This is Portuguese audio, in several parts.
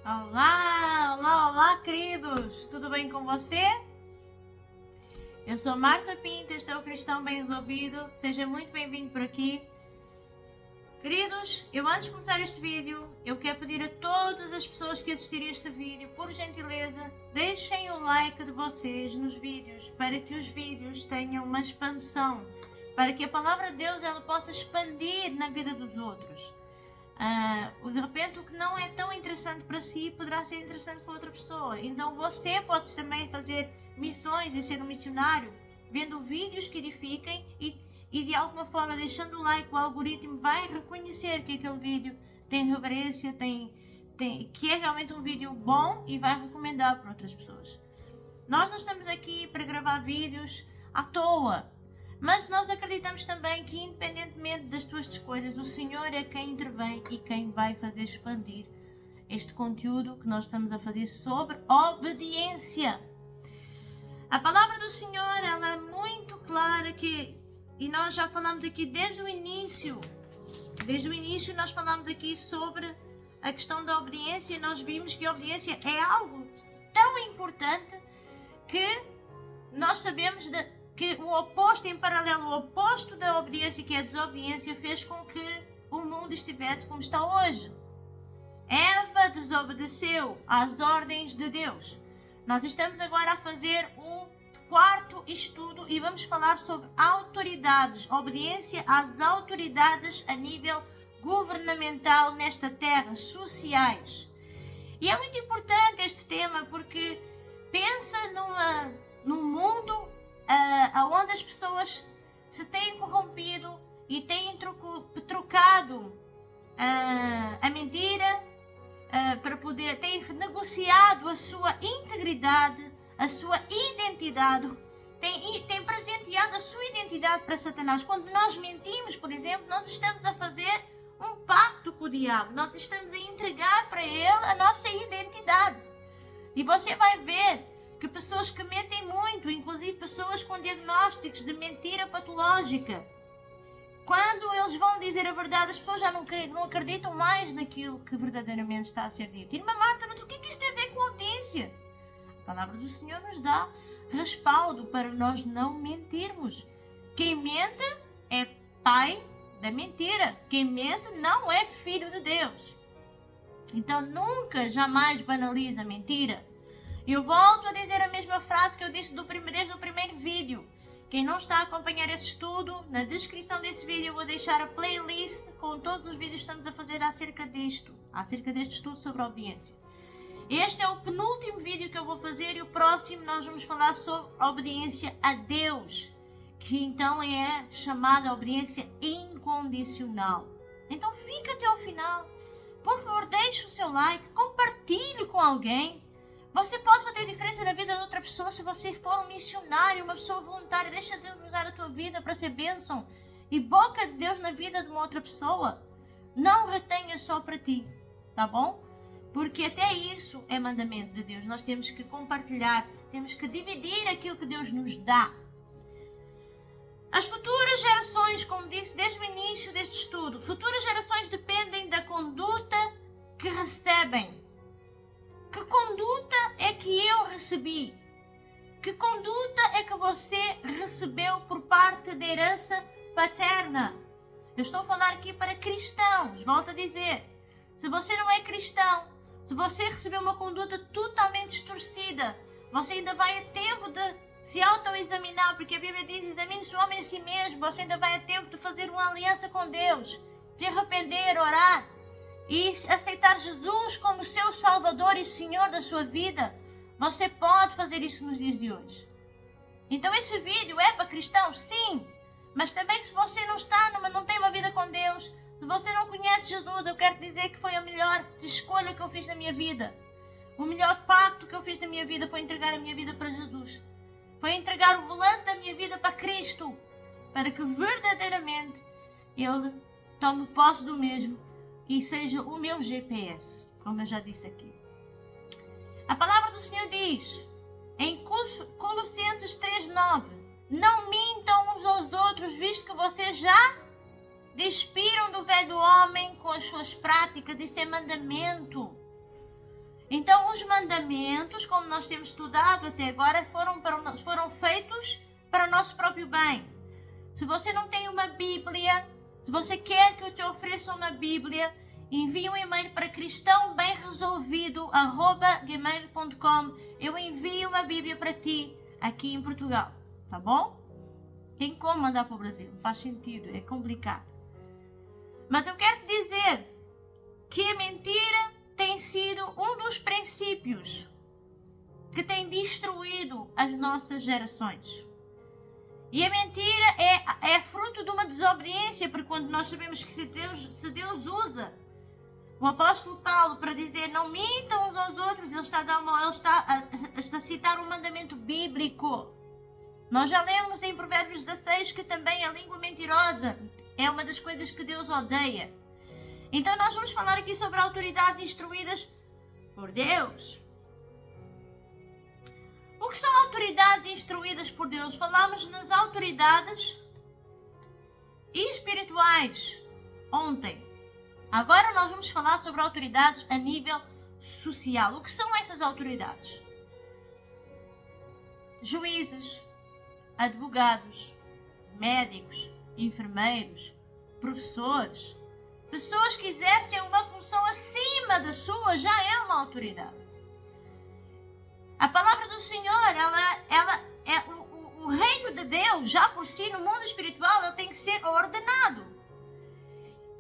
Olá, olá, olá, queridos! Tudo bem com você? Eu sou Marta Pinto, este é o Cristão Bem Resolvido. Seja muito bem-vindo por aqui. Queridos, antes de começar este vídeo, eu quero pedir a todas as pessoas que assistirem este vídeo, por gentileza, deixem o like de vocês nos vídeos, para que os vídeos tenham uma expansão, para que a palavra de Deus ela possa expandir na vida dos outros. De repente o que não é tão interessante para si poderá ser interessante para outra pessoa. Então você pode também fazer missões e ser um missionário, vendo vídeos que edifiquem e de alguma forma deixando o like. O algoritmo vai reconhecer que aquele vídeo tem reverência, que é realmente um vídeo bom e vai recomendar para outras pessoas. Nós não estamos aqui para gravar vídeos à toa. Mas nós acreditamos também que, independentemente das tuas escolhas, o Senhor é quem intervém e quem vai fazer expandir este conteúdo que nós estamos a fazer sobre obediência. A palavra do Senhor ela é muito clara e nós já falamos aqui desde o início. Desde o início nós falamos aqui sobre a questão da obediência e nós vimos que a obediência é algo tão importante que nós sabemos que o oposto, em paralelo, o oposto da obediência, que é a desobediência, fez com que o mundo estivesse como está hoje. Eva desobedeceu às ordens de Deus. Nós estamos agora a fazer o quarto estudo e vamos falar sobre autoridades, obediência às autoridades a nível governamental nesta terra, sociais. E é muito importante este tema porque pensa num mundo onde as pessoas se têm corrompido e têm trocado a mentira para poder, têm negociado a sua integridade, a sua identidade, têm presenteado a sua identidade para Satanás. Quando nós mentimos, por exemplo, nós estamos a fazer um pacto com o diabo, nós estamos a entregar para ele a nossa identidade. E você vai ver que pessoas que mentem muito, inclusive pessoas com diagnósticos de mentira patológica, quando eles vão dizer a verdade, as pessoas já não acreditam mais naquilo que verdadeiramente está a ser dito. Irmã Marta, mas o que isso tem a ver com a obediência? A palavra do Senhor nos dá respaldo para nós não mentirmos. Quem mente é pai da mentira. Quem mente não é filho de Deus. Então nunca, jamais banalize a mentira. Eu volto a dizer a mesma frase que eu disse desde o primeiro vídeo. Quem não está a acompanhar esse estudo, na descrição desse vídeo eu vou deixar a playlist com todos os vídeos que estamos a fazer acerca deste estudo sobre a obediência. Este é o penúltimo vídeo que eu vou fazer e o próximo nós vamos falar sobre a obediência a Deus, que então é chamada obediência incondicional. Então fica até ao final. Por favor, deixe o seu like, compartilhe com alguém. Você pode fazer diferença na vida de outra pessoa se você for um missionário, uma pessoa voluntária. Deixa Deus usar a tua vida para ser bênção e boca de Deus na vida de uma outra pessoa. Não retenha só para ti, tá bom? Porque até isso é mandamento de Deus. Nós temos que compartilhar, temos que dividir aquilo que Deus nos dá. As futuras gerações, como disse desde o início deste estudo, futuras gerações dependem da conduta que recebem. Que conduta é que eu recebi? Que conduta é que você recebeu por parte da herança paterna? Eu estou a falar aqui para cristãos, volto a dizer. Se você não é cristão, se você recebeu uma conduta totalmente distorcida, você ainda vai a tempo de se autoexaminar, porque a Bíblia diz, examine-se o homem a si mesmo, você ainda vai a tempo de fazer uma aliança com Deus, de arrepender, orar e aceitar Jesus como seu Salvador e Senhor da sua vida. Você pode fazer isso nos dias de hoje. Então esse vídeo é para cristãos, sim, mas também se você não tem uma vida com Deus, se você não conhece Jesus, eu quero dizer que foi a melhor escolha que eu fiz na minha vida. O melhor pacto que eu fiz na minha vida foi entregar a minha vida para Jesus. Foi entregar o volante da minha vida para Cristo, para que verdadeiramente Ele tome posse do mesmo e seja o meu GPS, como eu já disse aqui. A palavra do Senhor diz, em Colossenses 3:9, não mintam uns aos outros, visto que vocês já despiram do velho homem com as suas práticas. Isso é mandamento. Então, os mandamentos, como nós temos estudado até agora, foram feitos para o nosso próprio bem. Se você não tem uma Bíblia, se você quer que eu te ofereça uma Bíblia, envie um e-mail para cristãobemresolvido@gmail.com. Eu envio uma Bíblia para ti aqui em Portugal, tá bom? Tem como mandar para o Brasil, não faz sentido, é complicado. Mas eu quero te dizer que a mentira tem sido um dos princípios que tem destruído as nossas gerações. E a mentira é fruto de uma desobediência, porque quando nós sabemos que se Deus usa o apóstolo Paulo para dizer não mintam uns aos outros, ele está a citar um mandamento bíblico. Nós já lemos em Provérbios 16 que também a língua mentirosa é uma das coisas que Deus odeia. Então nós vamos falar aqui sobre autoridades instruídas por Deus. O que são autoridades instruídas por Deus? Falamos nas autoridades espirituais ontem. Agora nós vamos falar sobre autoridades a nível social. O que são essas autoridades? Juízes, advogados, médicos, enfermeiros, professores, pessoas que exercem uma função acima da sua, já é uma autoridade. A palavra do Senhor, ela é o reino de Deus, já por si, no mundo espiritual, ele tem que ser ordenado.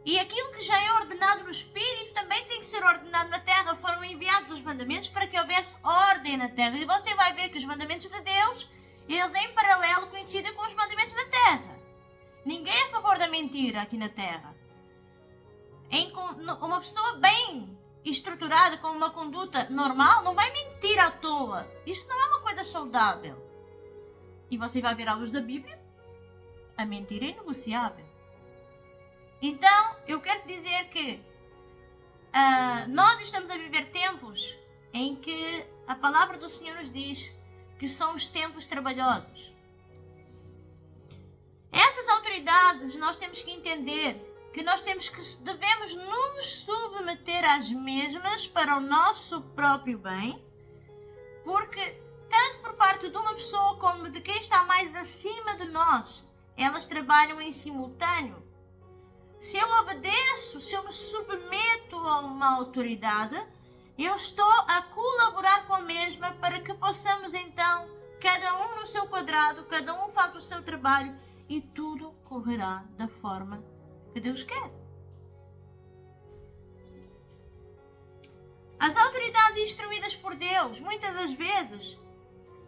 E aquilo que já é ordenado no Espírito também tem que ser ordenado na terra. Foram enviados os mandamentos para que houvesse ordem na terra. E você vai ver que os mandamentos de Deus, eles em paralelo coincidem com os mandamentos da terra. Ninguém é a favor da mentira aqui na terra. Uma pessoa bem estruturada, com uma conduta normal, não vai mentir à toa. Isso não é uma coisa saudável. E você vai ver à luz da Bíblia, a mentira é inegociável. Então, eu quero dizer que nós estamos a viver tempos em que a palavra do Senhor nos diz que são os tempos trabalhosos. Essas autoridades, nós temos que entender que devemos nos submeter às mesmas para o nosso próprio bem, porque tanto por parte de uma pessoa como de quem está mais acima de nós, elas trabalham em simultâneo. Se eu obedeço, se eu me submeto a uma autoridade, eu estou a colaborar com a mesma para que possamos então, cada um no seu quadrado, cada um faz o seu trabalho e tudo correrá da forma que Deus quer. As autoridades instruídas por Deus, muitas das vezes,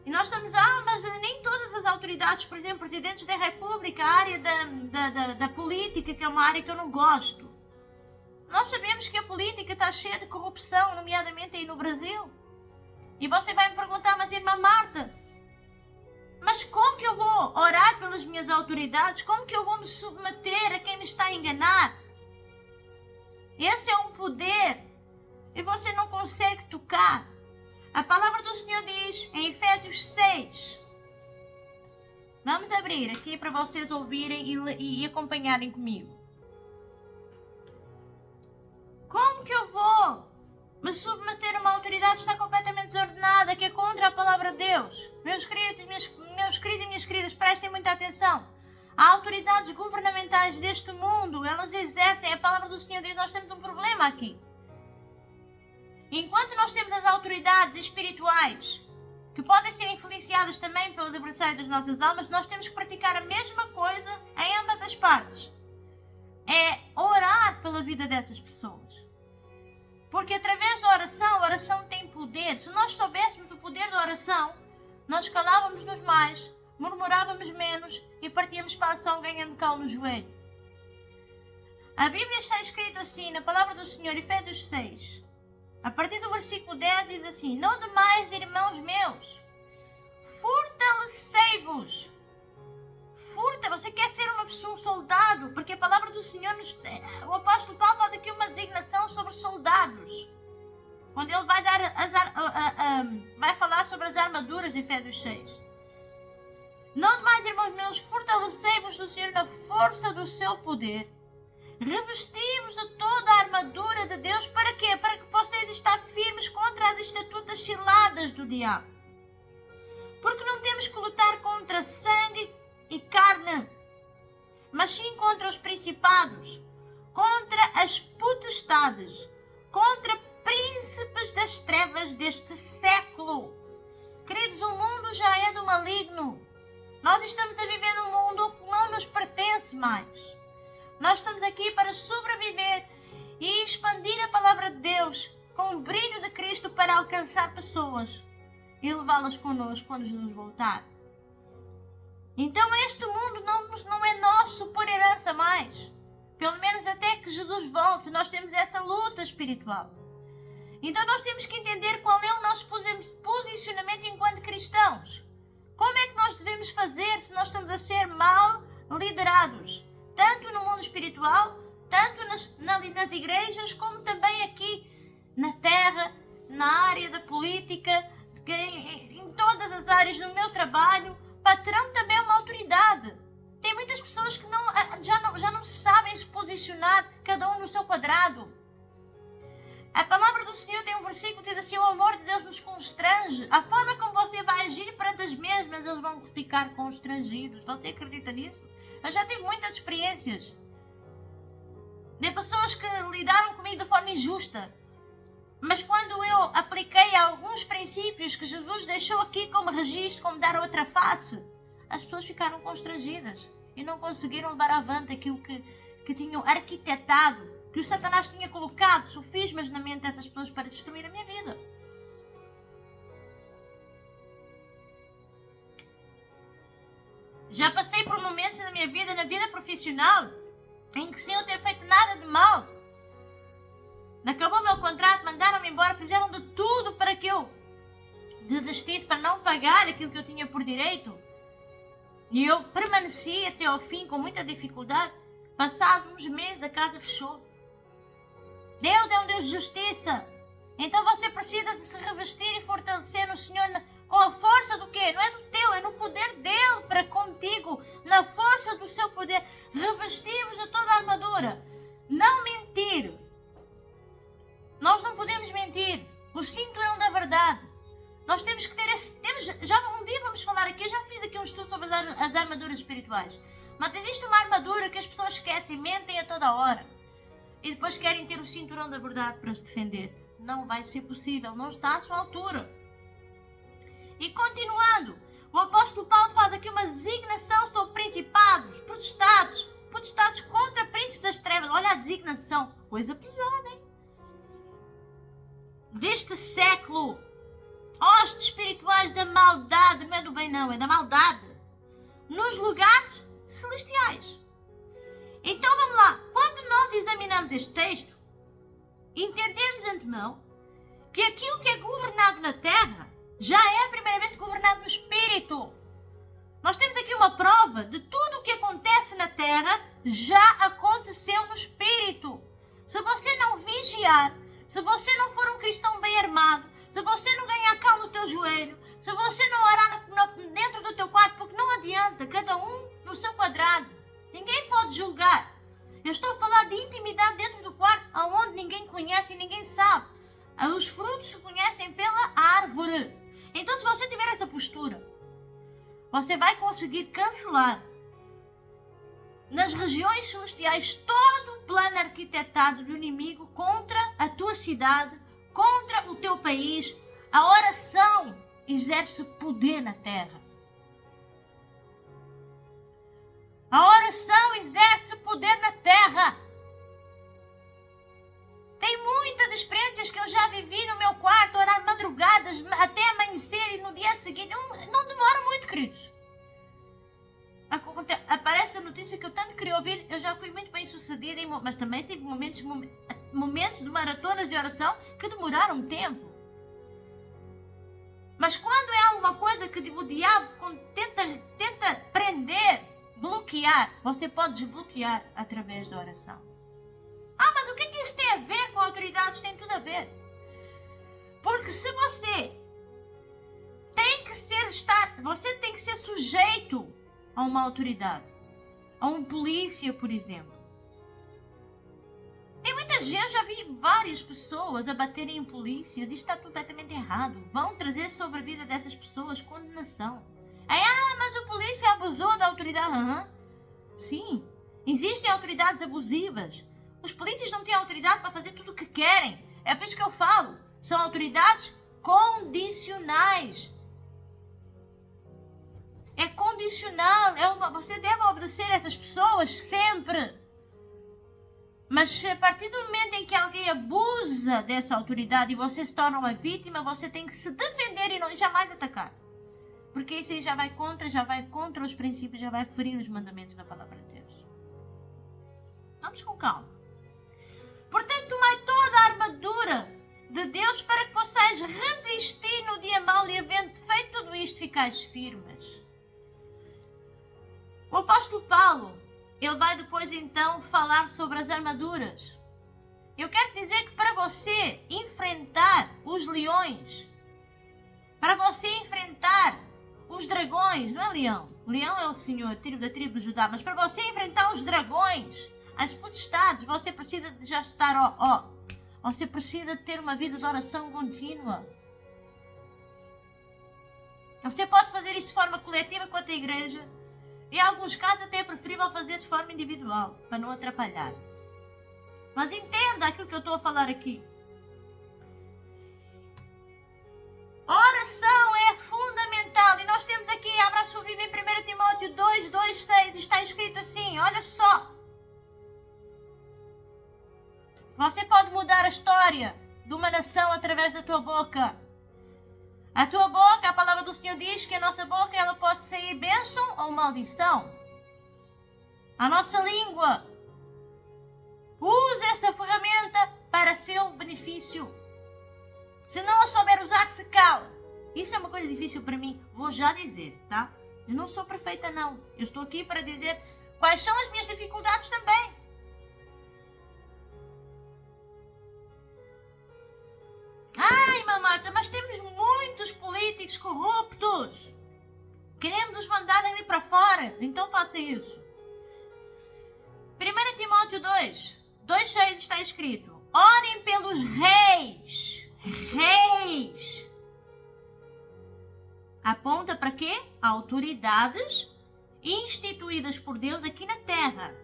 e nós estamos, mas nem todas as autoridades, por exemplo, presidentes da República, a área da política, que é uma área que eu não gosto. Nós sabemos que a política está cheia de corrupção, nomeadamente aí no Brasil. E você vai me perguntar, mas irmã Marta, mas como que eu vou orar pelas minhas autoridades? Como que eu vou me submeter a quem me está a enganar? Esse é um poder e você não consegue tocar. A palavra do Senhor diz em Efésios 6. Vamos abrir aqui para vocês ouvirem e acompanharem comigo. Como que eu vou me submeter a uma autoridade que está completamente desordenada, que é contra a palavra de Deus? Meus queridos e minhas queridas, prestem muita atenção. Há autoridades governamentais deste mundo, elas exercem, a palavra do Senhor diz, nós temos um problema aqui. Enquanto nós temos as autoridades espirituais, que podem ser influenciadas também pelo adversário das nossas almas, nós temos que praticar a mesma coisa em ambas as partes. É orar pela vida dessas pessoas. Porque através da oração, a oração tem poder. Se nós soubéssemos o poder da oração, nós calávamos-nos mais, murmurávamos menos e partíamos para a ação ganhando calo no joelho. A Bíblia está escrita assim, na palavra do Senhor, Efésios 6. A partir do versículo 10 diz assim: não demais, irmãos meus, fortalecei-vos. Você quer ser uma pessoa, um soldado, porque a palavra do Senhor, o apóstolo Paulo faz aqui uma designação sobre soldados. Quando ele vai vai falar sobre as armaduras de Efésios 6. Não demais, irmãos meus, fortalecei-vos do Senhor na força do seu poder. Revesti-vos de toda a armadura de Deus, para quê? Para que possais estar firmes contra as ciladas do diabo. Porque não temos que lutar contra sangue e carne, mas sim contra os principados, contra as potestades, contra príncipes das trevas deste século. Queridos, o mundo já é do maligno. Nós estamos a viver num mundo que não nos pertence mais. Nós estamos aqui para sobreviver e expandir a palavra de Deus com o brilho de Cristo para alcançar pessoas e levá-las connosco quando Jesus voltar. Então este mundo não é nosso por herança mais. Pelo menos até que Jesus volte, nós temos essa luta espiritual. Então nós temos que entender qual é o nosso posicionamento enquanto cristãos. Como é que nós devemos fazer se nós estamos a ser mal liderados? Tanto no mundo espiritual, tanto nas igrejas, como também aqui na terra, na área da política, em todas as áreas do meu trabalho. Patrão também é uma autoridade. Tem muitas pessoas que já não sabem se posicionar, cada um no seu quadrado. A palavra do Senhor tem um versículo que diz assim: o amor de Deus nos constrange. A forma como você vai agir perante as mesmas, eles vão ficar constrangidos. Você acredita nisso? Eu já tive muitas experiências de pessoas que lidaram comigo de forma injusta. Mas quando eu apliquei alguns princípios que Jesus deixou aqui como registro, como dar outra face, as pessoas ficaram constrangidas e não conseguiram levar avante aquilo que tinham arquitetado, que o Satanás tinha colocado sofismas na mente dessas pessoas para destruir a minha vida. Já passei por momentos na minha vida, na vida profissional, em que sem eu ter feito nada de mal, acabou o meu contrato, mandaram-me embora, fizeram de tudo para que eu desistisse, para não pagar aquilo que eu tinha por direito. E eu permaneci até ao fim com muita dificuldade. Passados uns meses a casa fechou. Deus é um Deus de justiça. Então você precisa de se revestir e fortalecer no Senhor com a força do quê? Não é do teu, é no poder dele para contigo, na força do seu poder. Revestir-vos de toda a armadura. Não mentir. Nós não podemos mentir. O cinturão da verdade. Nós temos que ter esse... já um dia vamos falar aqui, eu já fiz aqui um estudo sobre as armaduras espirituais. Mas existe uma armadura que as pessoas esquecem, mentem a toda hora. E depois querem ter o cinturão da verdade para se defender. Não vai ser possível, não está à sua altura. E continuando, o apóstolo Paulo faz aqui uma designação sobre principados, potestades contra príncipes das trevas. Olha a designação, coisa pesada, hein? Deste século, hostes espirituais da maldade, não é do bem não, é da maldade, nos lugares celestiais. Então vamos lá, quando nós examinamos este texto, entendemos de antemão que aquilo que é governado na terra já é primeiramente governado no espírito. Nós temos aqui uma prova de tudo o que acontece na terra já aconteceu no espírito. Se você não vigiar, se você não for um cristão bem armado, se você não ganhar calma no teu joelho, se você não orar dentro do teu quarto, porque não adianta, cada um no seu quadrado. Ninguém pode julgar. Eu estou a falar de intimidade dentro do quarto, onde ninguém conhece e ninguém sabe. Os frutos se conhecem pela árvore. Então, se você tiver essa postura, você vai conseguir cancelar nas regiões celestiais todo o plano arquitetado do inimigo contra a tua cidade, contra o teu país. A oração exerce poder na terra. A oração exerce poder na terra. Tem muitas experiências que eu já vivi no meu quarto, orar madrugadas, até amanhecer e no dia seguinte. Não demora muito, queridos. Aparece a notícia que eu tanto queria ouvir. Eu já fui muito bem sucedida, mas também tive momentos de maratonas de oração que demoraram um tempo. Mas quando é alguma coisa que o diabo tenta prender, bloquear, você pode desbloquear através da oração. Mas o que isso tem a ver com autoridades? Tem tudo a ver. Porque se você você tem que ser sujeito a uma autoridade, a um polícia, por exemplo. Tem muita eu já vi várias pessoas a baterem em polícias. Isto está completamente errado. Vão trazer sobre a vida dessas pessoas condenação. Mas o polícia abusou da autoridade. Sim, existem autoridades abusivas. Os polícias não têm autoridade para fazer tudo o que querem. É por isso que eu falo. São autoridades condicionais. É condicional. Você deve obedecer a essas pessoas sempre. Mas a partir do momento em que alguém abusa dessa autoridade e você se torna uma vítima, você tem que se defender e não jamais atacar. Porque isso aí já vai contra os princípios, já vai ferir os mandamentos da palavra de Deus. Vamos com calma. Portanto, tomai toda a armadura de Deus para que possais resistir no dia mau e havendo feito tudo isto, ficais firmes. O apóstolo Paulo, ele vai depois então falar sobre as armaduras. Eu quero dizer que para você enfrentar os leões, para você enfrentar os dragões, não é leão? Leão é o Senhor, da tribo de Judá, mas para você enfrentar os dragões, as potestades, você precisa de já estar, você precisa ter uma vida de oração contínua. Você pode fazer isso de forma coletiva com a tua igreja. Em alguns casos até é preferível fazer de forma individual, para não atrapalhar. Mas entenda aquilo que eu estou a falar aqui. Oração é fundamental. E nós temos aqui, abra a sua Bíblia em 1 Timóteo 2:6, está escrito assim, olha só. Você pode mudar a história de uma nação através da tua boca. A tua boca, a palavra do Senhor diz que a nossa boca ela pode sair bênção ou maldição. A nossa língua. Use essa ferramenta para seu benefício. Se não a souber usar, se cala. Isso é uma coisa difícil para mim. Vou já dizer, tá? Eu não sou perfeita, não. Eu estou aqui para dizer quais são as minhas dificuldades também. Irmã Marta, mas temos muitos políticos corruptos. Queremos os mandar ali para fora. Então faça isso. 1 Timóteo 2:6 está escrito: orem pelos reis. Reis. Aponta para quê? Autoridades instituídas por Deus aqui na terra.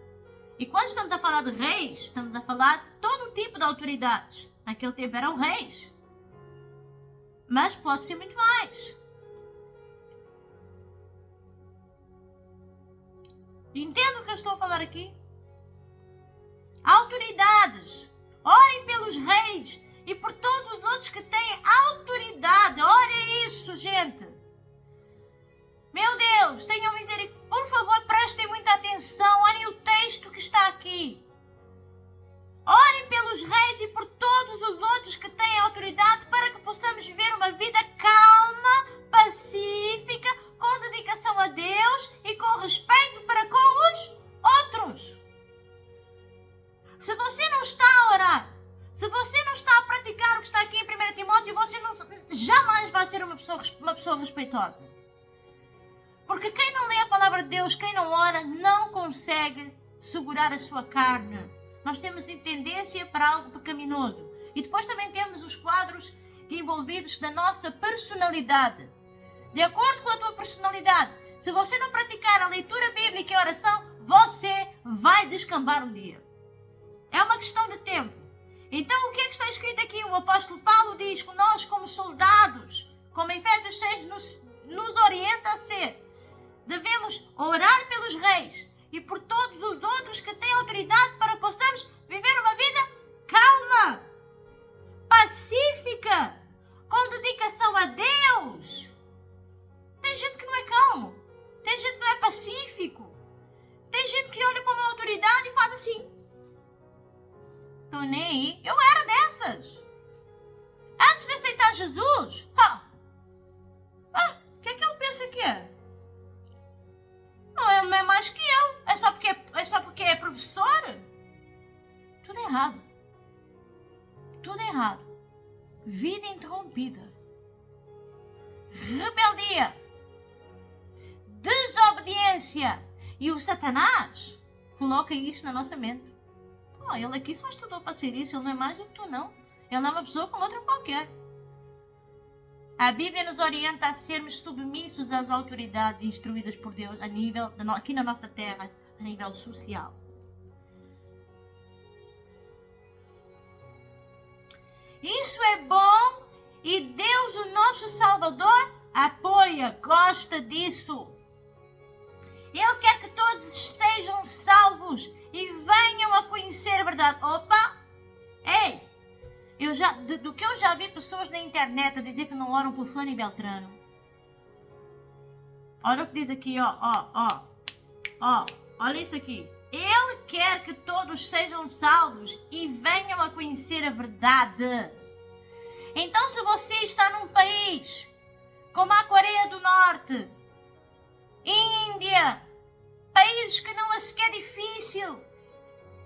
E quando estamos a falar de reis, estamos a falar de todo tipo de autoridades. Naquele tempo eram reis. Mas pode ser muito mais. Entende o que eu estou a falar aqui? Autoridades. Orem pelos reis e por todos os outros que têm autoridade. Olha isso, gente. Meu Deus, tenham misericórdia. Por favor, prestem muita atenção. Olhem o texto que está aqui. Orem pelos reis e por todos os outros que têm autoridade para que possamos viver uma vida calma, pacífica, com dedicação a Deus e com respeito para com os outros. Se você não está a orar, se você não está a praticar o que está aqui em 1 Timóteo, você jamais vai ser uma pessoa respeitosa. Porque quem não lê a palavra de Deus, quem não ora, não consegue segurar a sua carne. Nós temos tendência para algo pecaminoso. E depois também temos os quadros envolvidos da nossa personalidade. De acordo com a tua personalidade, se você não praticar a leitura bíblica e a oração, você vai descambar um dia. É uma questão de tempo. Então, o que é que está escrito aqui? O apóstolo Paulo diz que nós, como soldados, como Efésios 6 nos orienta a ser, devemos orar pelos reis e por todos os outros que têm autoridade para que possamos viver uma vida calma, pacífica, com dedicação a Deus. Tem gente que não é calmo, tem gente que não é pacífico, tem gente que olha para uma autoridade e faz assim. Tô nem aí. Eu era dessas. Antes de aceitar Jesus, o que é que ele pensa que é? Não é mais que eu. É só porque é professor? Tudo errado. Tudo errado. Vida interrompida. Rebeldia. Desobediência. E o Satanás coloca isso na nossa mente. Oh, ele aqui só estudou para ser isso, ele não é mais do que tu, não. Ele é uma pessoa como outra qualquer. A Bíblia nos orienta a sermos submissos às autoridades instruídas por Deus a nível, aqui na nossa terra, a nível social. Isso é bom e Deus, o nosso Salvador, apoia, gosta disso. Ele quer que todos sejam salvos e venham a conhecer a verdade. Opa! Ei! Do que eu já vi pessoas na internet a dizer que não oram por fulano e beltrano. Olha o que diz aqui, ó. Olha isso aqui. Ele quer que todos sejam salvos e venham a conhecer a verdade. Então, se você está num país como a Coreia do Norte, Índia, países que não é sequer difícil,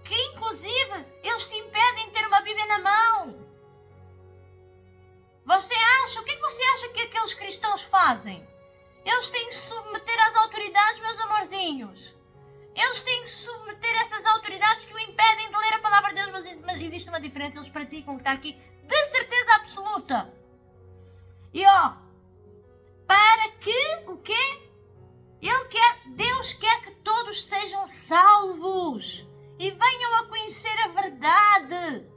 que inclusive eles te impedem de ter uma Bíblia na mão. O que você acha que aqueles cristãos fazem? Eles têm que se submeter às autoridades, meus amorzinhos. Eles têm que se submeter a essas autoridades que o impedem de ler a palavra de Deus, mas existe uma diferença, eles praticam o que está aqui, de certeza absoluta. E para que, o quê? Deus quer que todos sejam salvos e venham a conhecer a verdade.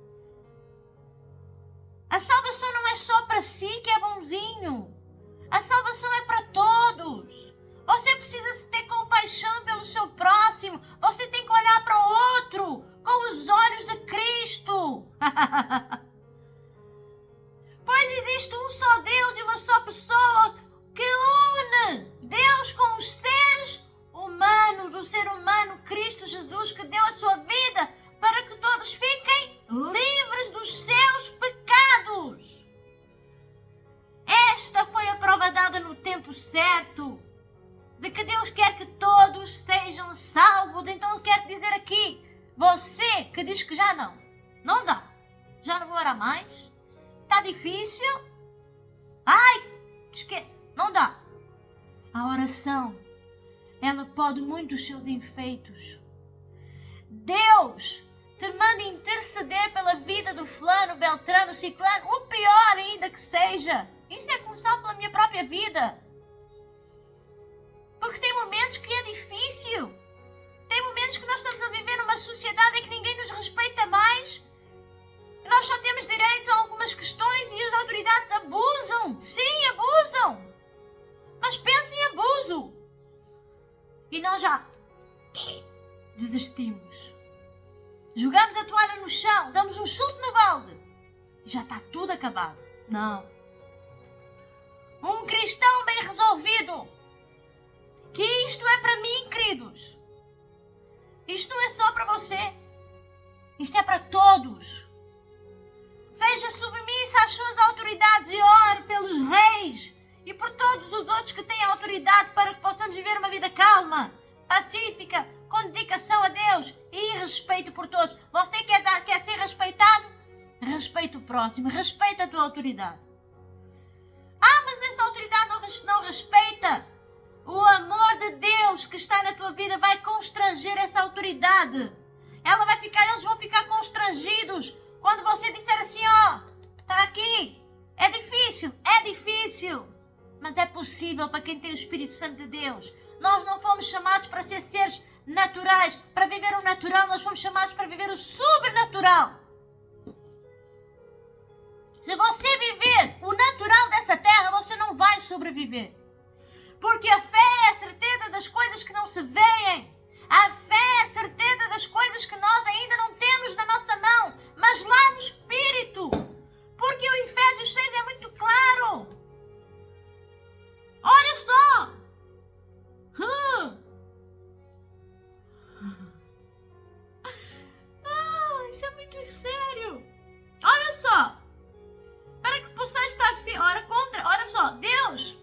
A salvação não é só para si que é bonzinho. A salvação é para todos. Você precisa ter compaixão pelo seu próximo. Você tem que olhar para o outro com os olhos de Cristo. Pois existe um só Deus e uma só pessoa que une Deus com os seres humanos. O ser humano, Cristo Jesus, que deu a sua vida para que todos fiquem livres dos seus pecados. Esta foi a prova dada no tempo certo, de que Deus quer que todos sejam salvos. Então eu quero dizer aqui, você que diz que já não dá, já não vou orar mais, está difícil, esquece, não dá. A oração, ela pode muitos seus efeitos. Deus te manda interceder pela vida do fulano, beltrano, ciclano, o pior ainda que seja. Isso é começar pela minha própria vida. Porque tem momentos que é difícil. Tem momentos que nós estamos a viver numa sociedade em que ninguém nos respeita mais. Nós só temos direito a algumas questões e as autoridades abusam. Sim, abusam. Mas pensa em abuso. E nós já desistimos. Jogamos a toalha no chão, damos um chute no balde. Já está tudo acabado. Não. Um cristão bem resolvido. Que isto é para mim, queridos. Isto não é só para você. Isto é para todos. Seja submissa às suas autoridades e ore pelos reis e por todos os outros que têm autoridade para que possamos viver uma vida calma, pacífica, com dedicação a Deus e respeito por todos. Você quer ser respeitado? Respeita o próximo, respeita a tua autoridade. Mas essa autoridade não respeita. O amor de Deus que está na tua vida vai constranger essa autoridade. Eles vão ficar constrangidos quando você disser assim, está aqui, é difícil, mas é possível para quem tem o Espírito Santo de Deus. Nós não fomos chamados para ser seres naturais, para viver o natural, nós fomos chamados para viver o sobrenatural. Se você viver o natural dessa terra, você não vai sobreviver. Porque a fé é a certeza das coisas que não se veem. A fé é a certeza das coisas que nós ainda não temos na nossa mão, mas lá no Espírito. Porque o Efésios 6 é muito claro. Olha só. Isso é muito sério. Olha só. Para que possais estar firme. Olha só. Deus.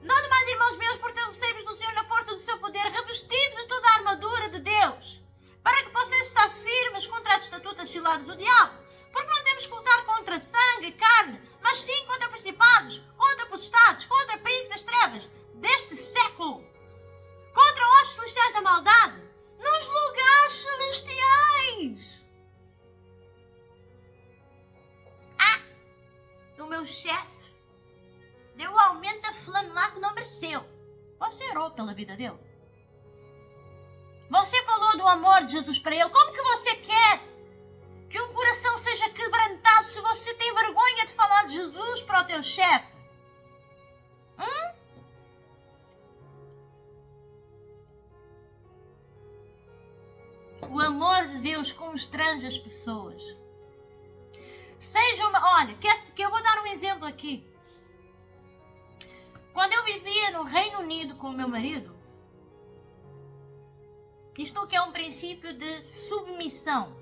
Não demais, irmãos meus, fortalecei-vos no Senhor na força do seu poder, revesti-vos de toda a armadura de Deus, para que possais estar firmes contra as estatutas ciladas do diabo. Porque não temos que lutar contra sangue e carne, mas sim contra principados, contra potestades, contra príncipes das trevas deste século, contra hostes celestiais da maldade, nos lugares celestiais. meu chefe deu o aumento a fulano lá que não mereceu. Você orou pela vida dele. Você falou do amor de Jesus para ele. Como que você quer que um coração seja quebrantado se você tem vergonha de falar de Jesus para o teu chefe? O amor de Deus constrange as pessoas. Olha, que eu vou dar um exemplo aqui. Quando eu vivia no Reino Unido com o meu marido, isto que é um princípio de submissão.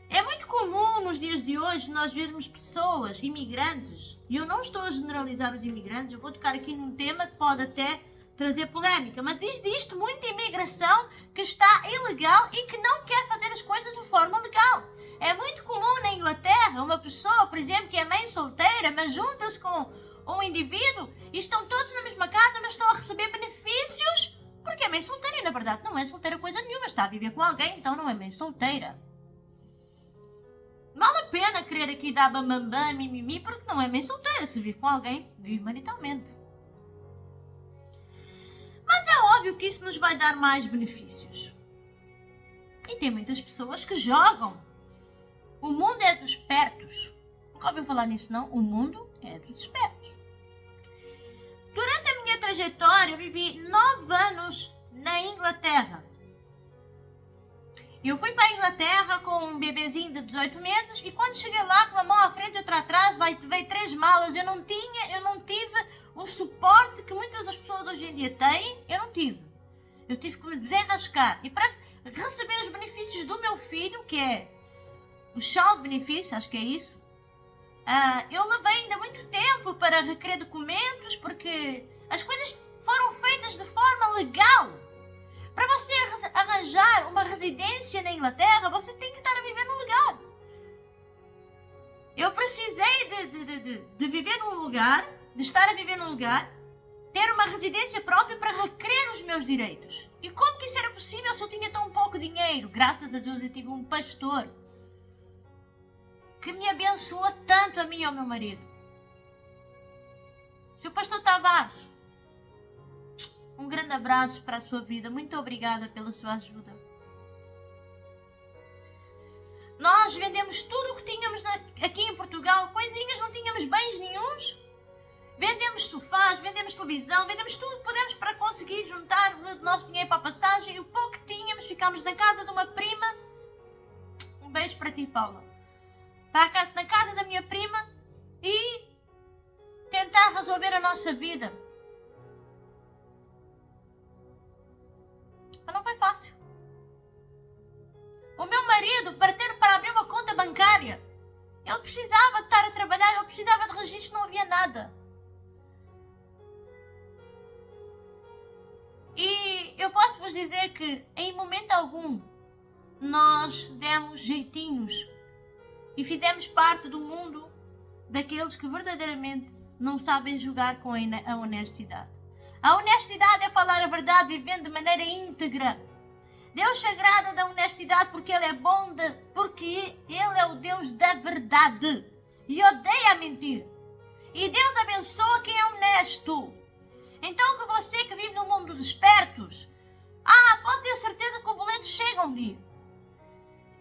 É muito comum nos dias de hoje nós vermos pessoas, imigrantes, e eu não estou a generalizar os imigrantes, eu vou tocar aqui num tema que pode até trazer polémica, mas existe muita imigração que está ilegal e que não quer fazer as coisas de forma legal. É muito comum na Inglaterra uma pessoa, por exemplo, que é mãe solteira, mas junta-se com um indivíduo e estão todos na mesma casa, mas estão a receber benefícios porque é mãe solteira e na verdade não é solteira coisa nenhuma, está a viver com alguém, então não é mãe solteira. Vale a pena querer aqui dar bambambam, mimimi, porque não é mãe solteira, se vive com alguém, vive maritalmente. Mas é óbvio que isso nos vai dar mais benefícios. E tem muitas pessoas que jogam. O mundo é dos espertos. Nunca ouviu falar nisso, não? O mundo é dos espertos. Durante a minha trajetória, eu vivi 9 anos na Inglaterra. Eu fui para a Inglaterra com um bebezinho de 18 meses e quando cheguei lá, com uma mão à frente e outra atrás, veio 3 malas. Eu não tive o suporte que muitas das pessoas hoje em dia têm, eu não tive. Eu tive que me desenrascar. E para receber os benefícios do meu filho, que é o child benefício, acho que é isso, eu levei ainda muito tempo para requerer documentos, porque as coisas foram feitas de forma legal. Para você arranjar uma residência na Inglaterra, você tem que estar a viver num lugar. Eu precisei de viver num lugar, de estar a viver num lugar, ter uma residência própria para requerer os meus direitos. E como que isso era possível se eu tinha tão pouco dinheiro? Graças a Deus eu tive um pastor que me abençoou tanto a mim e ao meu marido. Sr. Pastor Tavares, um grande abraço para a sua vida. Muito obrigada pela sua ajuda. Nós vendemos tudo o que tínhamos aqui em Portugal. Coisinhas, não tínhamos bens nenhuns. Vendemos sofás, vendemos televisão, vendemos tudo que podemos para conseguir juntar o nosso dinheiro para a passagem. E o pouco que tínhamos, ficámos na casa de uma prima. Um beijo para ti, Paula. Na casa da minha prima e tentar resolver a nossa vida. Mas não foi fácil. O meu marido, para abrir uma conta bancária, ele precisava de estar a trabalhar, ele precisava de registro, não havia nada. E eu posso vos dizer que em momento algum nós demos jeitinhos e fizemos parte do mundo daqueles que verdadeiramente não sabem jogar com a honestidade. A honestidade é falar a verdade vivendo de maneira íntegra. Deus se agrada da honestidade porque Ele é bom, porque Ele é o Deus da verdade e odeia a mentira. E Deus abençoa quem é honesto. Então que você que vive no mundo dos espertos, pode ter certeza que o boleto chega um dia.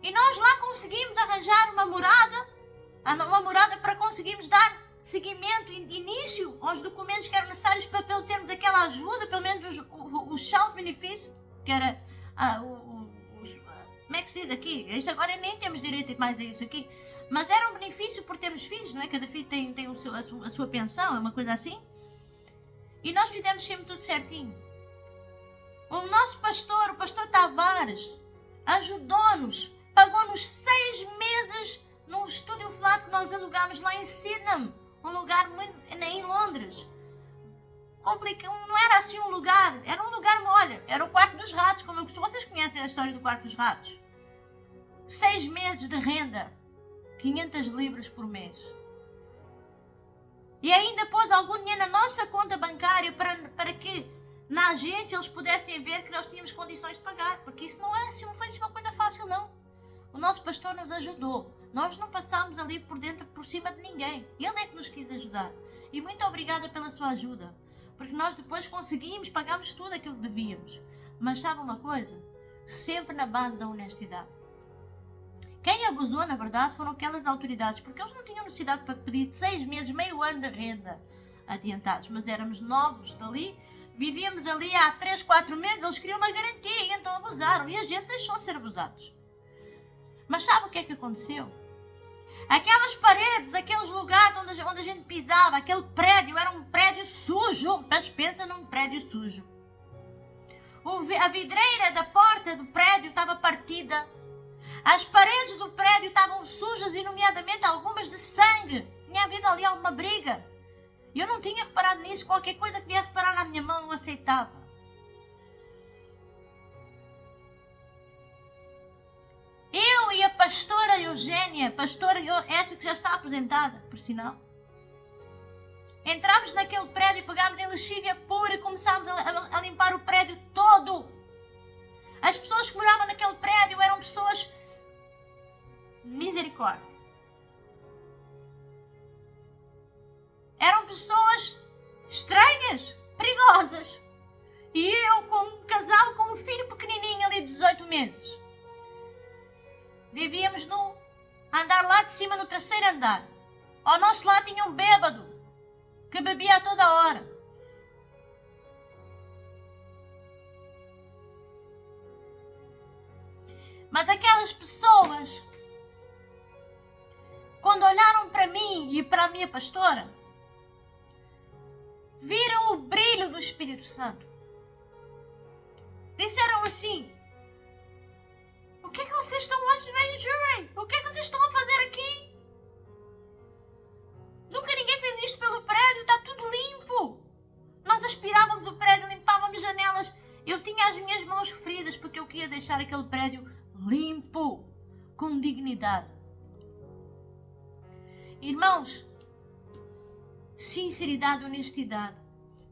E nós lá conseguimos arranjar uma morada para conseguirmos dar seguimento, início aos documentos que eram necessários para termos aquela ajuda, pelo menos o child benefício, que era como é que se diz aqui? Isto agora nem temos direito mais a isso aqui, mas era um benefício por termos filhos, não é? Cada filho tem a sua pensão, é uma coisa assim. E nós fizemos sempre tudo certinho. O nosso pastor, o pastor Tavares, ajudou-nos, pagou-nos 6 meses num estúdio flat que nós alugámos lá em Sydenham, um lugar em Londres. Não era assim um lugar, era um lugar, olha, era o quarto dos ratos, como eu costumo. Vocês conhecem a história do quarto dos ratos? 6 meses de renda, 500 libras por mês. E ainda pôs algum dinheiro na nossa conta bancária para que na agência eles pudessem ver que nós tínhamos condições de pagar, porque isso não foi assim uma coisa fácil, não. O nosso pastor nos ajudou. Nós não passámos ali por dentro, por cima de ninguém. Ele é que nos quis ajudar. E muito obrigada pela sua ajuda. Porque nós depois conseguimos, pagámos tudo aquilo que devíamos. Mas sabe uma coisa? Sempre na base da honestidade. Quem abusou, na verdade, foram aquelas autoridades. Porque eles não tinham necessidade para pedir 6 meses, meio ano de renda adiantados. Mas éramos novos dali. Vivíamos ali há 3, 4 meses. Eles queriam uma garantia e então abusaram. E a gente deixou de ser abusados. Mas sabe o que é que aconteceu? Aquelas paredes, aqueles lugares onde a gente pisava, aquele prédio, era um prédio sujo. Mas pensa num prédio sujo. A vidreira da porta do prédio estava partida. As paredes do prédio estavam sujas e, nomeadamente, algumas de sangue. Tinha havido ali alguma briga. E eu não tinha reparado nisso. Qualquer coisa que viesse parar na minha mão, eu aceitava. Eu e a pastora Eugênia, essa que já está aposentada, por sinal, entramos naquele prédio e pegámos em lexívia pura e começámos a limpar o prédio todo. As pessoas que moravam naquele prédio eram pessoas... Misericórdia. Eram pessoas estranhas, perigosas. E eu com um casal com um filho pequenininho ali de 18 meses. Vivíamos no andar lá de cima, no 3º andar. Ao nosso lado tinha um bêbado que bebia a toda hora. Mas aquelas pessoas, quando olharam para mim e para a minha pastora, viram o brilho do Espírito Santo. Disseram assim: o que é que vocês estão lá de veio, Jury? O que é que vocês estão a fazer aqui? Nunca ninguém fez isto pelo prédio, está tudo limpo. Nós aspirávamos o prédio, limpávamos janelas. Eu tinha as minhas mãos feridas porque eu queria deixar aquele prédio limpo, com dignidade. Irmãos, sinceridade, honestidade.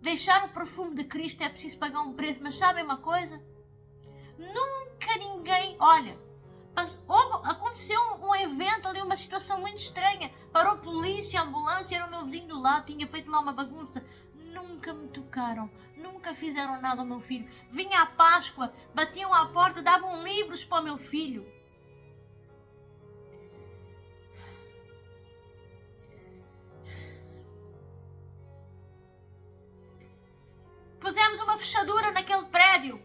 Deixar o perfume de Cristo é preciso pagar um preço, mas sabem uma coisa? Nunca ninguém... Olha, aconteceu um evento ali, uma situação muito estranha. Parou polícia, ambulância, era o meu vizinho do lado, tinha feito lá uma bagunça. Nunca me tocaram, nunca fizeram nada ao meu filho. Vinha a Páscoa, batiam à porta, davam livros para o meu filho. Pusemos uma fechadura naquele prédio.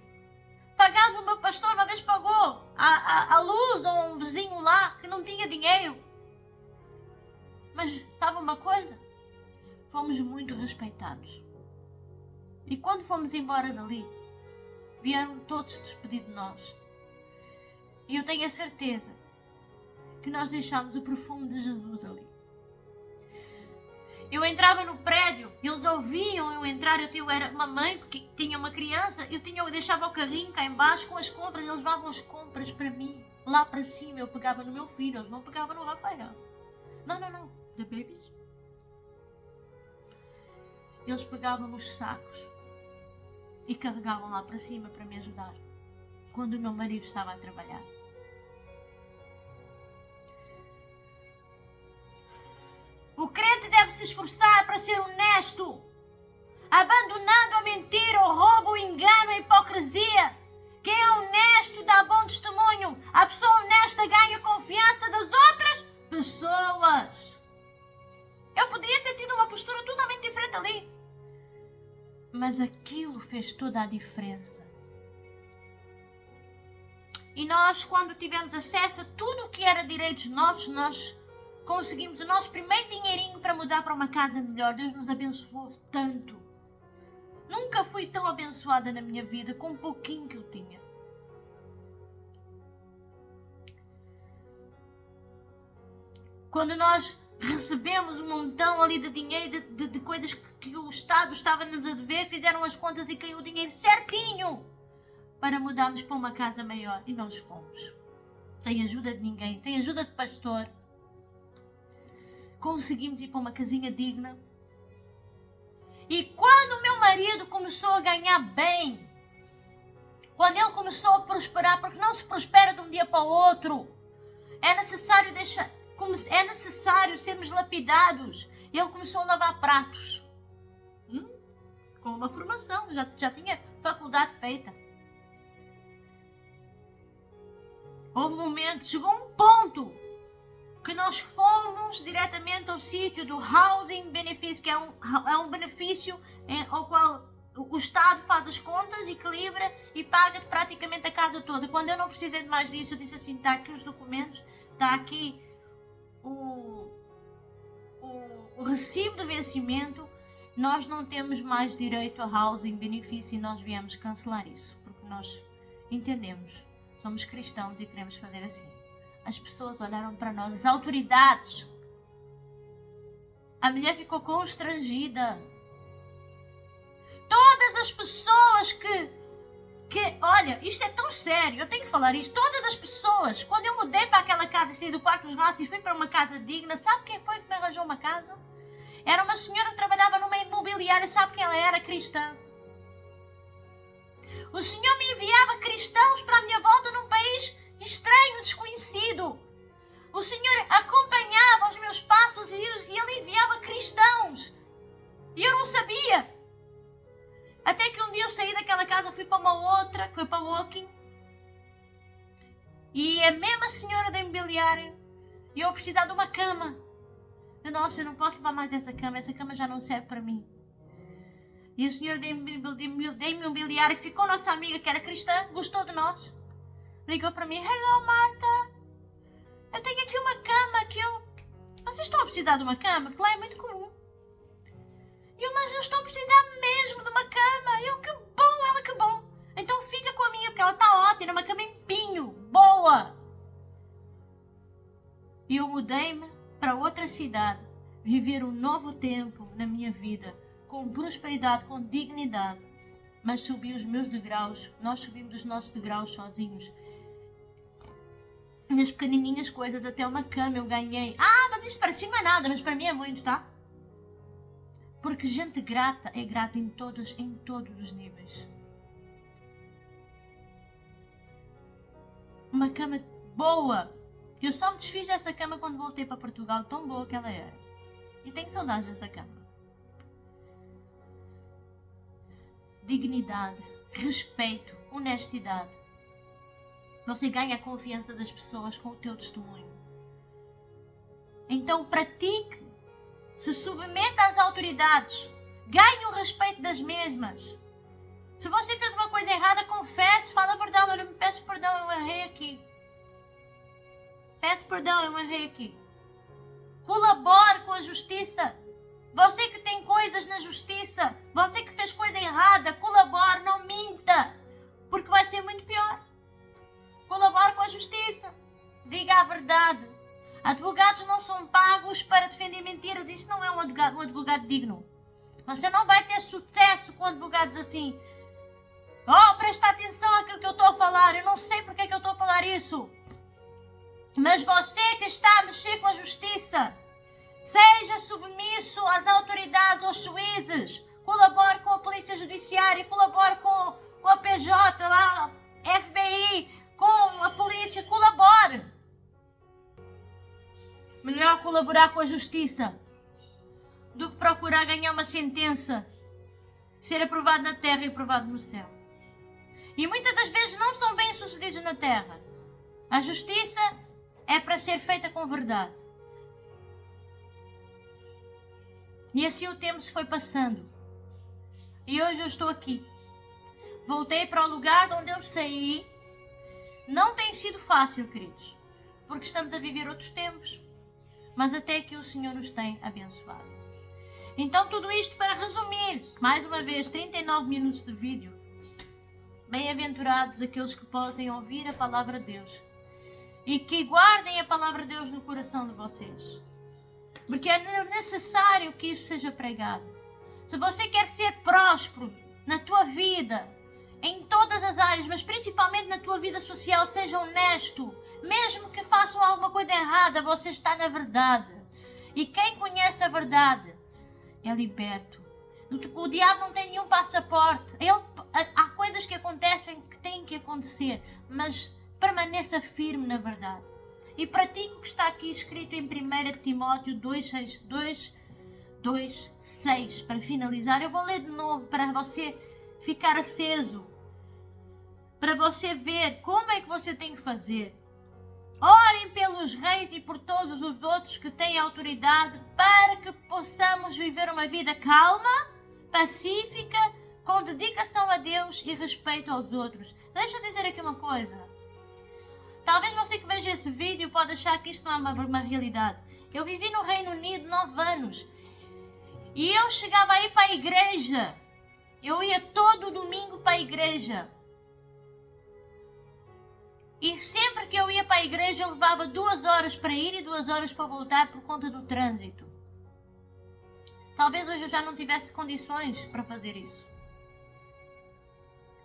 Pagava o meu pastor, uma vez pagou a luz a um vizinho lá que não tinha dinheiro. Mas estava uma coisa, fomos muito respeitados. E quando fomos embora dali, vieram todos se despedir de nós. E eu tenho a certeza que nós deixámos o perfume de Jesus ali. Eu entrava no prédio, eles ouviam eu entrar, eu era uma mãe, porque tinha uma criança, eu deixava o carrinho cá embaixo com as compras, eles levavam as compras para mim, lá para cima, eu pegava no meu filho, eles não pegavam no Rafael. Não, the babies. Eles pegavam nos sacos e carregavam lá para cima para me ajudar, quando o meu marido estava a trabalhar. O crente deve se esforçar para ser honesto, abandonando a mentira, o roubo, o engano, a hipocrisia. Quem é honesto dá bom testemunho. A pessoa honesta ganha confiança das outras pessoas. Eu podia ter tido uma postura totalmente diferente ali, mas aquilo fez toda a diferença. E nós, quando tivemos acesso a tudo o que era direitos nossos, nós conseguimos o nosso primeiro dinheirinho para mudar para uma casa melhor. Deus nos abençoou tanto. Nunca fui tão abençoada na minha vida com um pouquinho que eu tinha. Quando nós recebemos um montão ali de dinheiro, de coisas que o Estado estava-nos a dever, fizeram as contas e caiu o dinheiro certinho para mudarmos para uma casa maior. E nós fomos. Sem ajuda de ninguém, sem ajuda de pastor. Conseguimos ir para uma casinha digna. E quando o meu marido começou a ganhar bem, quando ele começou a prosperar, porque não se prospera de um dia para o outro, é necessário é necessário sermos lapidados. Ele começou a lavar pratos. Com uma formação, já tinha faculdade feita. Houve um momento, chegou um ponto que nós fomos diretamente ao sítio do Housing Benefício, que é um benefício ao qual o Estado faz as contas, equilibra e paga praticamente a casa toda. Quando eu não precisei de mais disso, eu disse assim, está aqui os documentos, está aqui o recibo de vencimento, nós não temos mais direito a Housing Benefício e nós viemos cancelar isso, porque nós entendemos, somos cristãos e queremos fazer assim. As pessoas olharam para nós, as autoridades. A mulher ficou constrangida. Todas as pessoas que olha, isto é tão sério, eu tenho que falar isto. Todas as pessoas, quando eu mudei para aquela casa e saí do quarto dos ratos e fui para uma casa digna, sabe quem foi que me arranjou uma casa? Era uma senhora que trabalhava numa imobiliária, sabe quem ela era? Cristã. O Senhor me enviava cristãos para a minha volta num país estranho, desconhecido. O Senhor acompanhava os meus passos e Ele enviava cristãos. E eu não sabia. Até que um dia eu saí daquela casa, fui para uma outra, que foi para Woking. E a mesma senhora da imobiliária, eu precisava de uma cama. Eu, nossa, eu não posso levar mais essa cama já não serve para mim. E a senhora da imobiliária, que ficou nossa amiga, que era cristã, gostou de nós, ligou para mim, hello Marta, eu tenho aqui uma cama que eu... Vocês estão a precisar de uma cama? Porque lá é muito comum. Mas eu estou a precisar mesmo de uma cama. Eu, que bom, ela, que bom. Então fica com a minha, porque ela está ótima, uma cama em pinho, boa. E eu mudei-me para outra cidade, viver um novo tempo na minha vida, com prosperidade, com dignidade. Mas subi os meus degraus, nós subimos os nossos degraus sozinhos. Nas pequenininhas coisas, até uma cama eu ganhei. Mas isto para si não é nada, mas para mim é muito, tá? Porque gente grata é grata em todos os níveis. Uma cama boa. Eu só me desfiz dessa cama quando voltei para Portugal, tão boa que ela era. E tenho saudades dessa cama. Dignidade, respeito, honestidade. Você ganha a confiança das pessoas com o teu testemunho. Então pratique. Se submeta às autoridades. Ganhe o respeito das mesmas. Se você fez uma coisa errada, confesse, fala a verdade. Olha, me peço perdão, eu errei aqui. Peço perdão, eu errei aqui. Colabore com a justiça. Você que tem coisas na justiça, você que fez coisa errada, colabore, não minta. Porque vai ser muito pior. Colabore com a justiça. Diga a verdade. Advogados não são pagos para defender mentiras. Isso não é um advogado digno. Você não vai ter sucesso com advogados assim. Presta atenção àquilo que eu estou a falar. Eu não sei porque é que eu estou a falar isso. Mas você que está a mexer com a justiça, seja submisso às autoridades, aos juízes. Colabore com a polícia judiciária. Colabore com a PJ, lá, FBI, com a polícia. Colabore. Melhor colaborar com a justiça do que procurar ganhar uma sentença, ser aprovado na terra e aprovado no céu. E muitas das vezes não são bem sucedidos na terra. A justiça é para ser feita com verdade. E assim o tempo se foi passando. E hoje eu estou aqui. Voltei para o lugar de onde eu saí. Não tem sido fácil, queridos, porque estamos a viver outros tempos. Mas até que o Senhor nos tem abençoado. Então tudo isto para resumir, mais uma vez, 39 minutos de vídeo. Bem-aventurados aqueles que possam ouvir a palavra de Deus e que guardem a palavra de Deus no coração de vocês. Porque é necessário que isso seja pregado. Se você quer ser próspero na tua vida, em todas as áreas, mas principalmente na tua vida social, seja honesto. Mesmo que façam alguma coisa errada, você está na verdade. E quem conhece a verdade é liberto. O diabo não tem nenhum passaporte. Há coisas que acontecem que têm que acontecer, mas permaneça firme na verdade. e pratique o que está aqui escrito em 1 Timóteo 2:6. Para finalizar, eu vou ler de novo para você ficar aceso, para você ver como é que você tem que fazer. Orem pelos reis e por todos os outros que têm autoridade, para que possamos viver uma vida calma, pacífica, com dedicação a Deus e respeito aos outros. Deixa eu dizer aqui uma coisa. Talvez você que veja esse vídeo pode achar que isto não é uma realidade. Eu vivi no Reino Unido 9 anos e eu chegava aí para a igreja. Eu ia todo domingo para a igreja. E sempre que eu ia para a igreja eu levava 2 horas para ir e 2 horas para voltar por conta do trânsito. Talvez hoje eu já não tivesse condições para fazer isso.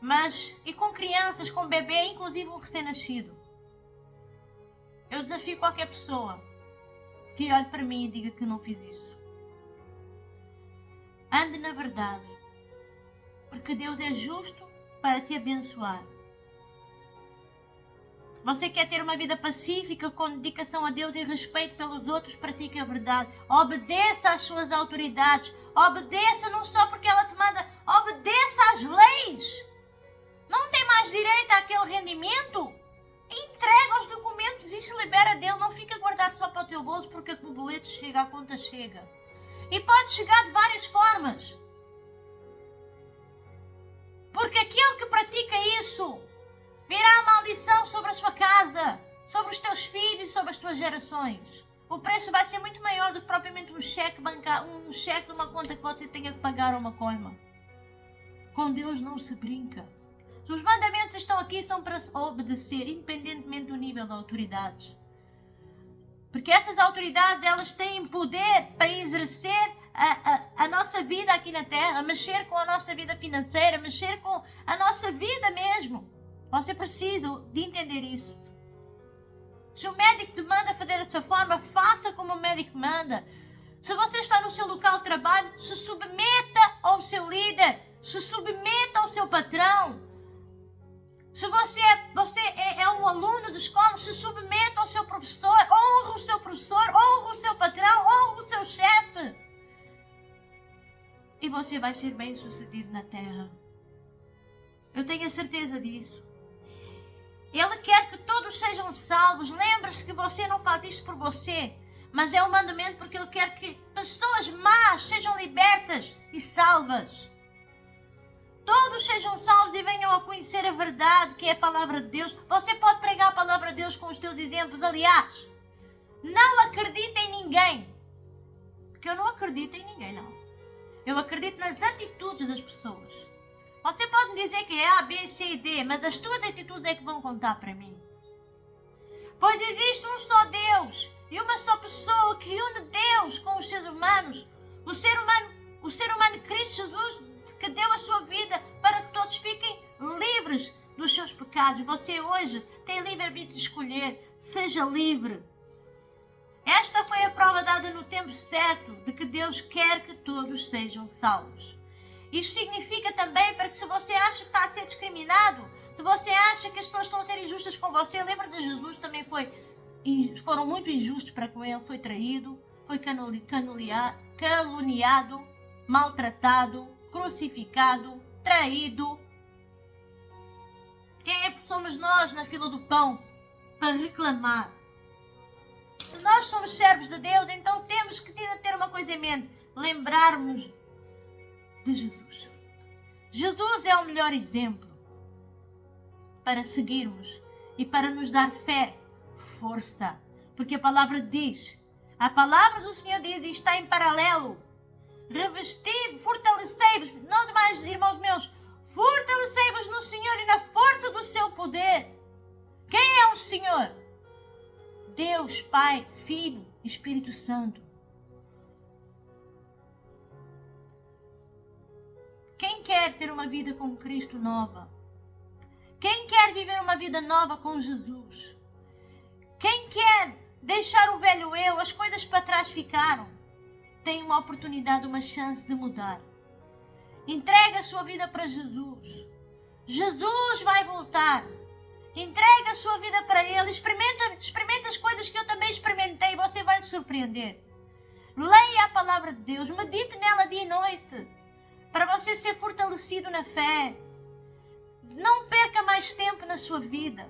Mas, e com crianças, com bebê, inclusive um recém-nascido. Eu desafio qualquer pessoa que olhe para mim e diga que não fiz isso. Ande na verdade, porque Deus é justo para te abençoar. Você quer ter uma vida pacífica, com dedicação a Deus e respeito pelos outros, pratique a verdade. Obedeça às suas autoridades. Obedeça não só porque ela te manda, obedeça às leis. Não tem mais direito àquele rendimento? Entrega os documentos e se libera dele. Não fica guardado só para o teu bolso porque o boleto chega, a conta chega. E pode chegar de várias formas. Porque aquele que pratica isso virá a maldição sobre a sua casa, sobre os teus filhos, sobre as tuas gerações. O preço vai ser muito maior do que propriamente um cheque bancário, um cheque de uma conta que você tenha que pagar uma coima. Com Deus não se brinca. Os mandamentos estão aqui são para obedecer, independentemente do nível de autoridades. Porque essas autoridades, elas têm poder para exercer a nossa vida aqui na Terra, mexer com a nossa vida financeira, mexer com a nossa vida mesmo. Você precisa de entender isso. Se o médico te manda fazer dessa forma, faça como o médico manda. Se você está no seu local de trabalho, se submeta ao seu líder, se submeta ao seu patrão. Se você é um aluno de escola, se submeta ao seu professor, honre o seu professor, honre o seu patrão, honre o seu chefe. E você vai ser bem sucedido na terra. Eu tenho a certeza disso. Ele quer que todos sejam salvos. Lembre-se que você não faz isto por você, mas é um mandamento porque Ele quer que pessoas más sejam libertas e salvas. Todos sejam salvos e venham a conhecer a verdade, que é a palavra de Deus. Você pode pregar a palavra de Deus com os teus exemplos. Aliás, não acredite em ninguém. Porque eu não acredito em ninguém, não. Eu acredito nas atitudes das pessoas. Você pode me dizer que é A, B, C e D, mas as tuas atitudes é que vão contar para mim. Pois existe um só Deus e uma só pessoa que une Deus com os seres humanos. O ser humano Cristo Jesus, que deu a sua vida para que todos fiquem livres dos seus pecados. Você hoje tem livre-arbítrio de escolher. Seja livre. Esta foi a prova dada no tempo certo de que Deus quer que todos sejam salvos. Isso significa também para que, se você acha que está a ser discriminado, se você acha que as pessoas estão a ser injustas com você, lembra de Jesus, também foram muito injustos para com ele, foi traído, foi caluniado, maltratado, crucificado, traído. Quem é que somos nós na fila do pão para reclamar? Se nós somos servos de Deus, então temos que ter uma coisa em mente, lembrarmos de Jesus. Jesus é o melhor exemplo para seguirmos e para nos dar fé, força, porque a palavra do Senhor diz e está em paralelo: revesti-vos, fortalecei-vos, não demais, irmãos meus, fortalecei-vos no Senhor e na força do seu poder. Quem é o Senhor? Deus, Pai, Filho, Espírito Santo. Quem quer ter uma vida com Cristo nova? Quem quer viver uma vida nova com Jesus? Quem quer deixar o velho eu, as coisas para trás ficaram, tem uma oportunidade, uma chance de mudar. Entregue a sua vida para Jesus. Jesus vai voltar. Entrega a sua vida para Ele. Experimenta as coisas que eu também experimentei. Você vai se surpreender. Leia a palavra de Deus. Medite nela dia e noite. Para você ser fortalecido na fé. Não perca mais tempo na sua vida.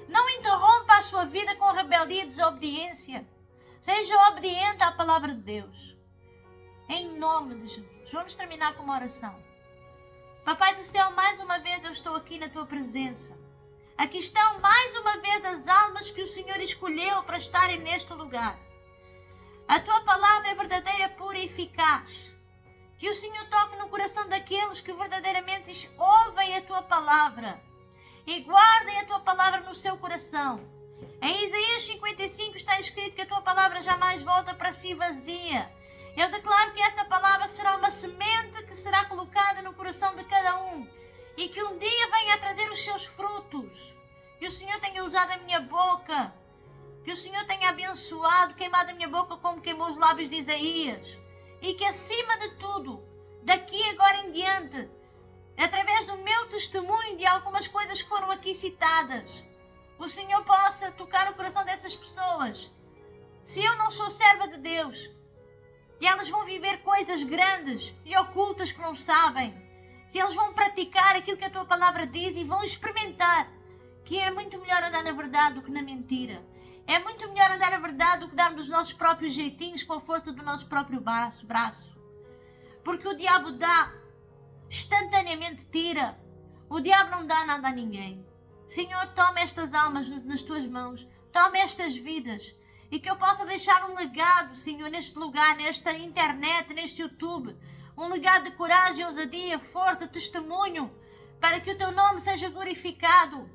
Não interrompa a sua vida com rebeldia e desobediência. Seja obediente à palavra de Deus. Em nome de Jesus. Vamos terminar com uma oração. Papai do céu, mais uma vez eu estou aqui na tua presença. Aqui estão mais uma vez as almas que o Senhor escolheu para estarem neste lugar. A tua palavra é verdadeira, pura e eficaz. Que o Senhor toque no coração daqueles que verdadeiramente ouvem a tua palavra e guardem a tua palavra no seu coração. Em Isaías 55 está escrito que a tua palavra jamais volta para si vazia. Eu declaro que essa palavra será uma semente que será colocada no coração de cada um e que um dia venha a trazer os seus frutos. Que o Senhor tenha usado a minha boca, que o Senhor tenha abençoado, queimado a minha boca como queimou os lábios de Isaías. E que acima de tudo, daqui agora em diante, através do meu testemunho de algumas coisas que foram aqui citadas, o Senhor possa tocar o coração dessas pessoas. Se eu não sou serva de Deus, e elas vão viver coisas grandes e ocultas que não sabem, se eles vão praticar aquilo que a tua palavra diz e vão experimentar que é muito melhor andar na verdade do que na mentira. É muito melhor andar na verdade do que darmos os nossos próprios jeitinhos com a força do nosso próprio braço. Porque o diabo dá, instantaneamente tira. O diabo não dá nada a ninguém. Senhor, toma estas almas nas tuas mãos. Toma estas vidas. E que eu possa deixar um legado, Senhor, neste lugar, nesta internet, neste YouTube. Um legado de coragem, ousadia, força, testemunho. Para que o teu nome seja glorificado.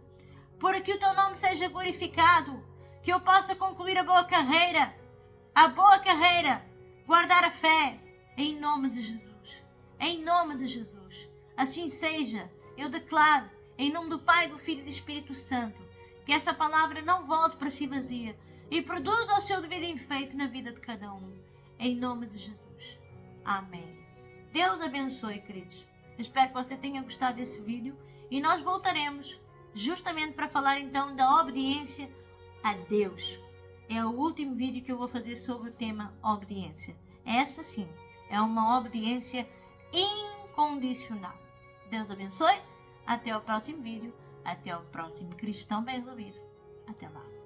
Para que o teu nome seja glorificado. Que eu possa concluir a boa carreira, guardar a fé, em nome de Jesus, em nome de Jesus. Assim seja, eu declaro, em nome do Pai, do Filho e do Espírito Santo, que essa palavra não volte para si vazia e produza o seu devido efeito na vida de cada um, em nome de Jesus. Amém. Deus abençoe, queridos. Eu espero que você tenha gostado desse vídeo e nós voltaremos justamente para falar então da obediência a Deus. É o último vídeo que eu vou fazer sobre o tema obediência. Essa sim, é uma obediência incondicional. Deus abençoe. Até o próximo vídeo. Até o próximo Cristão Bem Resolvido. Até lá.